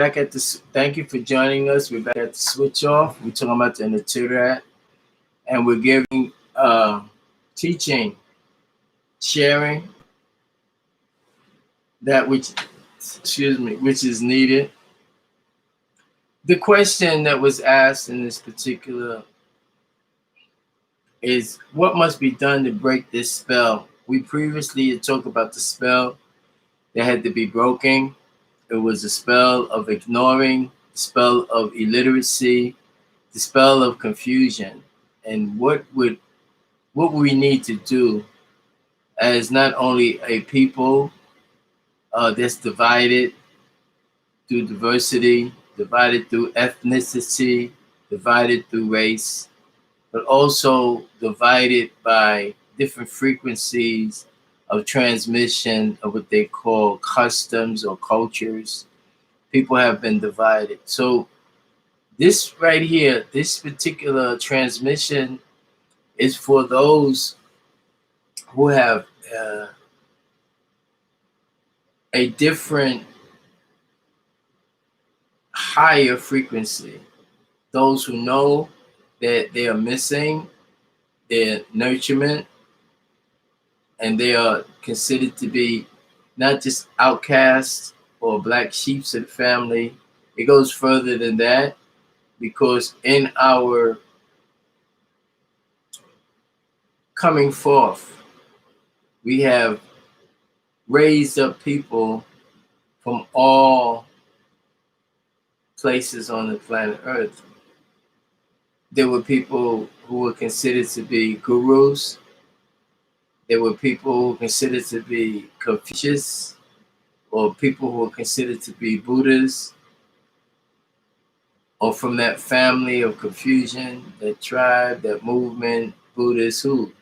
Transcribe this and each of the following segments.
Thank you for joining us. We're back at the switch off. We're talking about the Nateraat, and we're giving teaching, sharing that which is needed. The question that was asked in this particular is what must be done to break this spell? We previously had talked about the spell that had to be broken. It was a spell of ignoring, the spell of illiteracy, the spell of confusion. And what we need to do as not only a people that's divided through diversity, divided through ethnicity, divided through race, but also divided by different frequencies of transmission of what they call customs or cultures. People have been divided. So this right here, this particular transmission is for those who have a different higher frequency. Those who know that they are missing their nurturement and they are considered to be not just outcasts or black sheep of the family. It goes further than that because in our coming forth, we have raised up people from all places on the planet Earth. There were people who were considered to be gurus. There were people who were considered to be Confucius, or people who were considered to be Buddhas, or from that family of confusion, that tribe, that movement, Buddhists who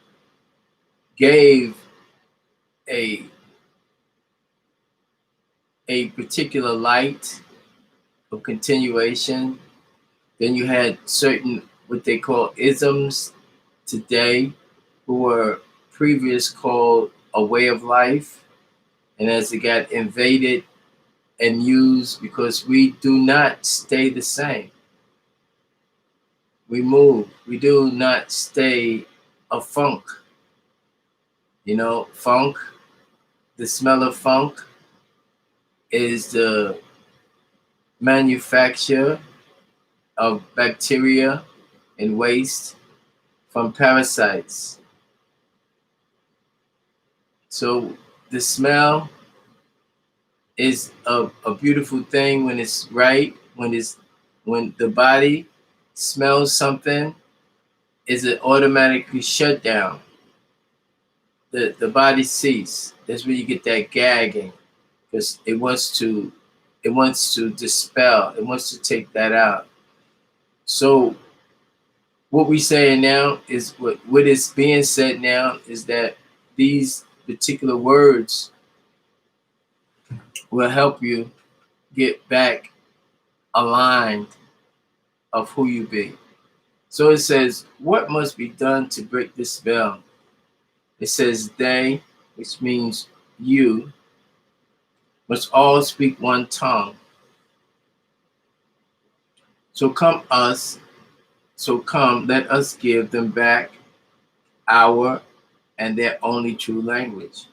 gave a particular light of continuation. Then you had certain what they call isms today, who were previous called a way of life, and as it got invaded and used, because we do not stay the same. We move. We do not stay a funk. You know, funk, the smell of funk is the manufacture of bacteria and waste from parasites. So the smell is a beautiful thing when it's right, when the body smells something, is it automatically shut down. The body cease. That's where you get that gagging, because it wants to dispel, it wants to take that out. So what we saying now is what is being said now is that these particular words will help you get back aligned of who you be. So it says, what must be done to break this spell? It says they, which means you, must all speak one tongue. So come, let us give them back our and their only true language,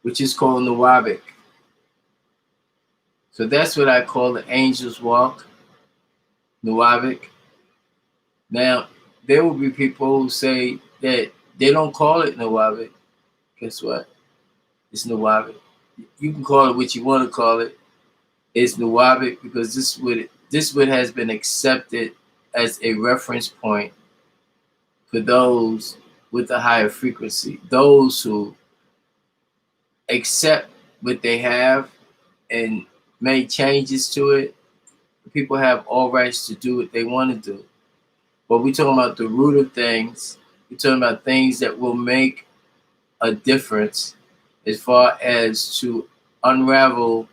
which is called Nuwabic. So that's what I call the angel's walk, Nuwabic. Now, there will be people who say that they don't call it Nuwabic. Guess what? It's Nuwabic. You can call it what you want to call it. It's Nuwabic because this what has been accepted as a reference point for those with a higher frequency, those who accept what they have and make changes to it. People have all rights to do what they want to do. But we're talking about the root of things. We're talking about things that will make a difference as far as to unravel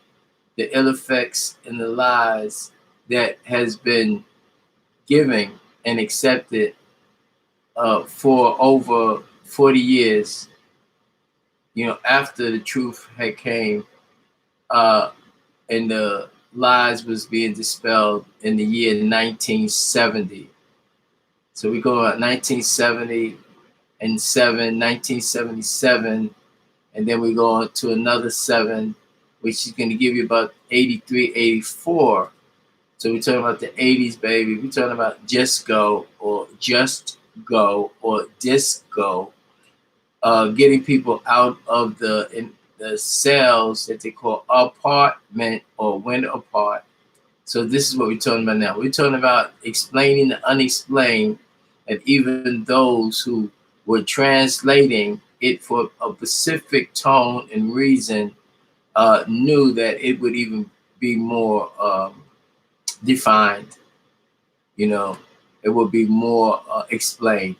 the ill effects and the lies that has been given and accepted for over 40 years, after the truth had came, and the lies was being dispelled in the year 1970. So we go about 1970 and 1977, and then we go on to another 7, which is going to give you about 83, 84. So we're talking about the 80s, baby. We're talking about Just Go or Just Go or Disco, getting people out of the cells that they call apartment or window apart. So this is what we're talking about now. We're talking about explaining the unexplained, and even those who were translating it for a specific tone and reason knew that it would even be more defined. You know, it would be more explained.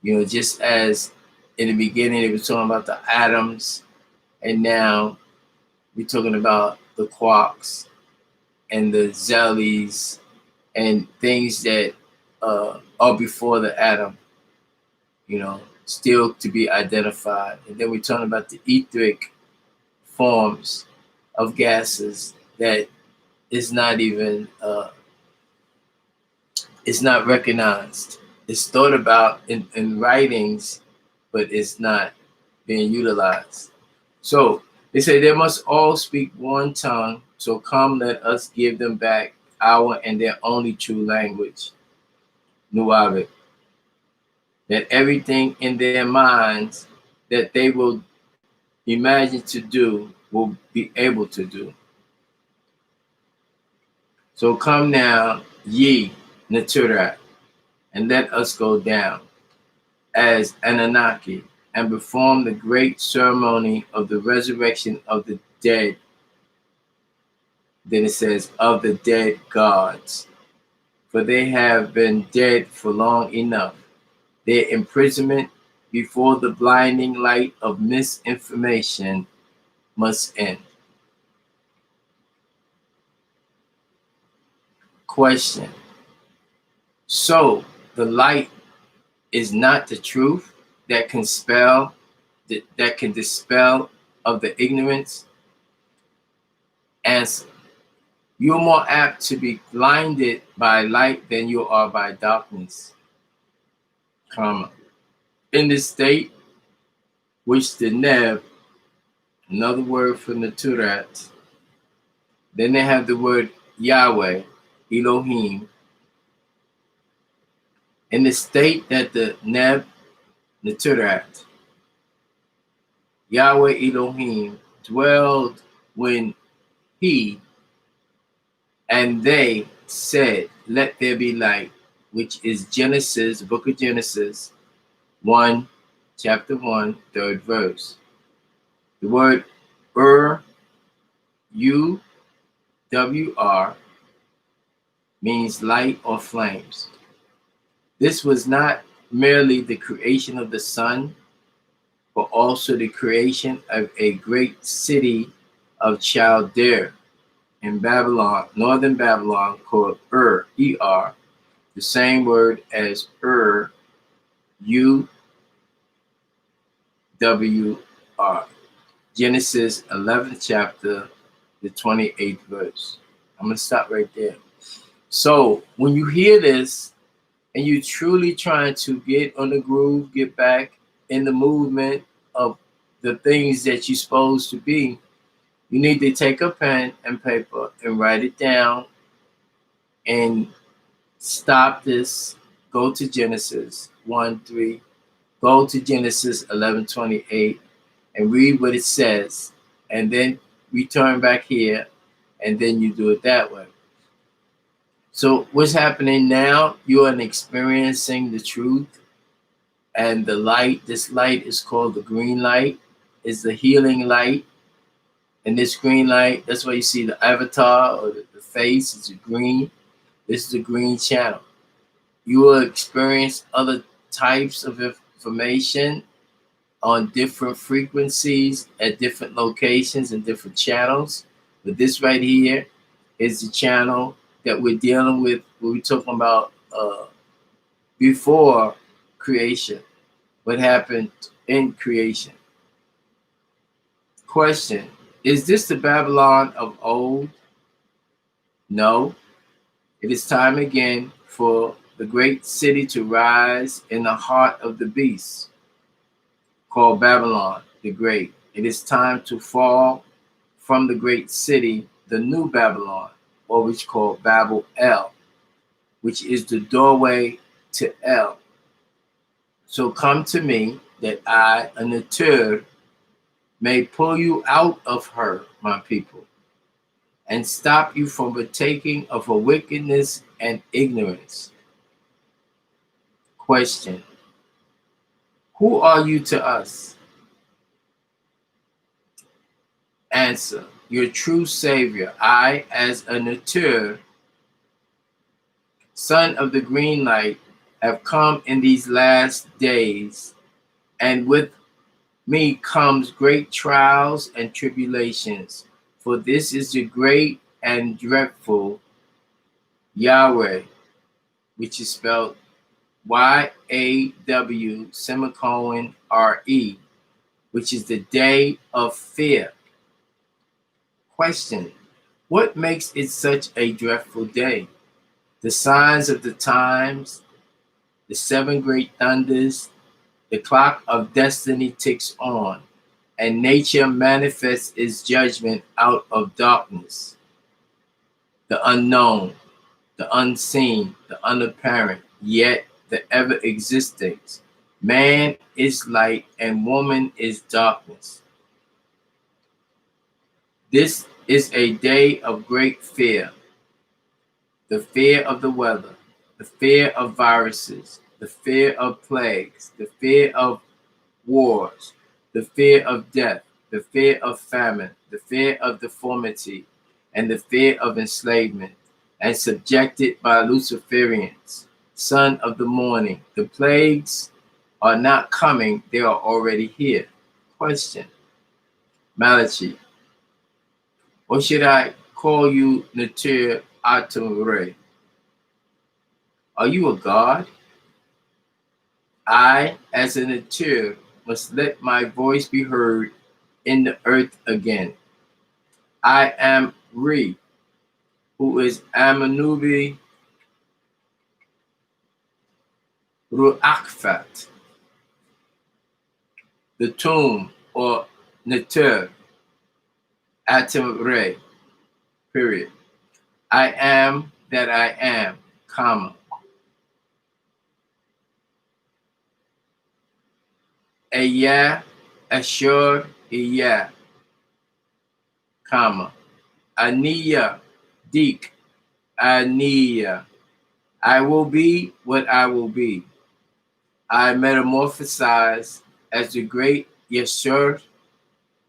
You know, just as in the beginning it was talking about the atoms, and now we're talking about the quarks and the zellies and things that are before the atom, you know, still to be identified. And then we're talking about the etheric forms of gases that is not even, it's not recognized. It's thought about in writings, but it's not being utilized. So they say they must all speak one tongue. So come, let us give them back our and their only true language, Nuavet. That everything in their minds that they will imagine to do will be able to do. So come now, ye Nateraat, and let us go down as Anunnaki and perform the great ceremony of the resurrection of the dead. Then it says, of the dead gods, for they have been dead for long enough. Their imprisonment before the blinding light of misinformation must end. Question. So the light is not the truth that can dispel of the ignorance? Answer. You're more apt to be blinded by light than you are by darkness, comma. In this state, which the Neb, another word for Nateraat, then they have the word Yahweh, Elohim. In the state that the Neb, Nateraat, Yahweh Elohim dwelled when he and they said, let there be light, which is Genesis, the book of Genesis, 1, chapter 1, 3rd verse. The word UWR, means light or flames. This was not merely the creation of the sun, but also the creation of a great city of Chaldea in Babylon, northern Babylon, called E-R, the same word as UWR. Genesis 11th chapter, the 28th verse. I'm going to stop right there. So when you hear this and you truly trying to get on the groove, get back in the movement of the things that you're supposed to be, you need to take a pen and paper and write it down and stop this. Go to Genesis 1:3. Go to Genesis 11:28 and read what it says, and then return back here, and then you do it that way. So what's happening now? You are experiencing the truth and the light. This light is called the green light. It's the healing light. And this green light, that's why you see the avatar or the face is green. This is the green channel. You will experience other types of information on different frequencies at different locations and different channels. But this right here is the channel that we're dealing with when we're talking about before creation, what happened in creation. Question. Is this the Babylon of old? No, it is time again for the great city to rise in the heart of the beast, called Babylon the Great. It is time to fall from the great city, the new Babylon, or which called Babel El, which is the doorway to El. So come to me, that I, a Natur, may pull you out of her, my people, and stop you from partaking of her wickedness and ignorance. Question: who are you to us? Answer: your true Savior. I, as a Natur, son of the green light, have come in these last days, and with me comes great trials and tribulations. For this is the great and dreadful Yahweh, which is spelled YAW semicolon RE, which is the day of fear. Question: what makes it such a dreadful day? The signs of the times, the seven great thunders, the clock of destiny ticks on, and nature manifests its judgment out of darkness. The unknown, the unseen, the unapparent, yet the ever existing. Man is light and woman is darkness. This is a day of great fear, the fear of the weather, the fear of viruses, the fear of plagues, the fear of wars, the fear of death, the fear of famine, the fear of deformity, and the fear of enslavement, and subjected by Luciferians, son of the morning. The plagues are not coming, they are already here. Question: Malachi, or should I call you Natir Atumre? Are you a god? I, as a Natir, must let my voice be heard in the earth again. I am Re, who is Amanubi Ru'akfat, the tomb, or Neter, Atem Re, period. I am that I am, comma. Aya, Ashur, Iya, comma. Aniya, Dik, Aniya. I will be what I will be. I metamorphosize as the great Yeshur,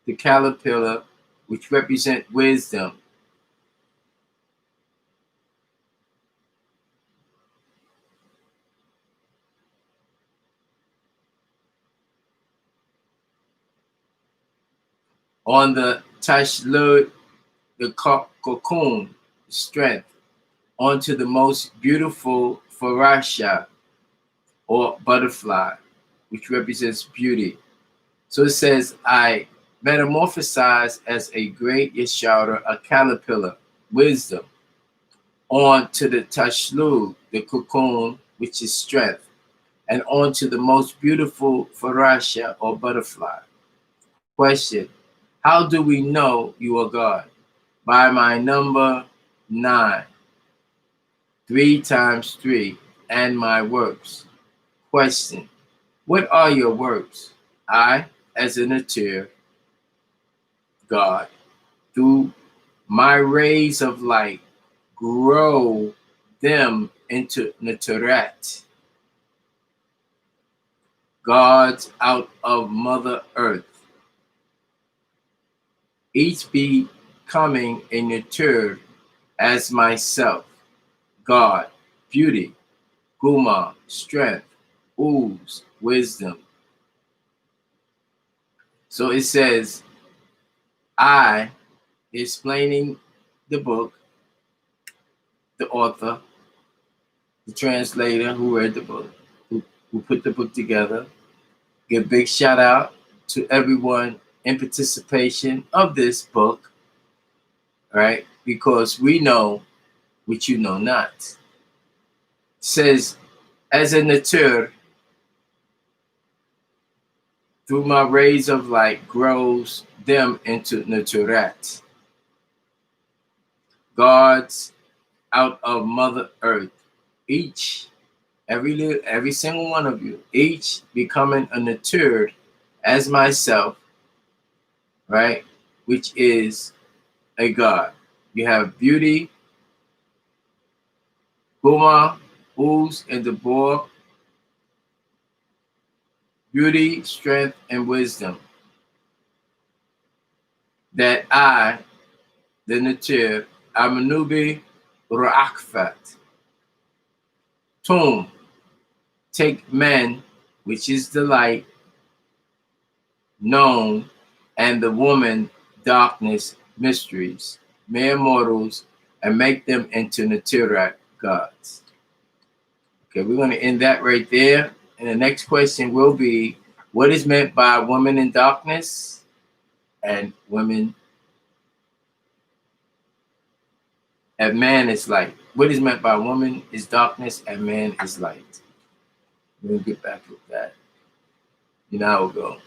the caterpillar, which represent wisdom. On the Tashlud, the cocoon, strength, onto the most beautiful Farasha, or butterfly, which represents beauty. So it says, I metamorphosize as a great Yeshara, a caterpillar, wisdom, onto the Tashlud, the cocoon, which is strength, and onto the most beautiful Farasha, or butterfly. Question: how do we know you are God? By my number 9, 3 times 3, and my works. Question: what are your works? I, as a Natir, God, through my rays of light, grow them into Nateraat, gods out of Mother Earth, each becoming a Natur as myself, God, beauty, Guma, strength, ooze, wisdom. So it says, I, explaining the book, the author, the translator who read the book, who put the book together. Give a big shout out to everyone in participation of this book, right? Because we know which you know not. Says, as a nature, through my rays of light, grows them into Nateraat. Gods out of Mother Earth, each, every single one of you, each becoming a nature as myself, right? Which is a God. You have beauty, Guma, Uz, and the boar, beauty, strength, and wisdom. That I, the Natir, Amanubi Ra'akfat, Tum, take men, which is the light, known, and the woman, darkness, mysteries, mere mortals, and make them into Nateraat gods. Okay, we're going to end that right there. And the next question will be, what is meant by woman in darkness and women and man is light? What is meant by woman is darkness and man is light? We'll get back with that. You know how it will go.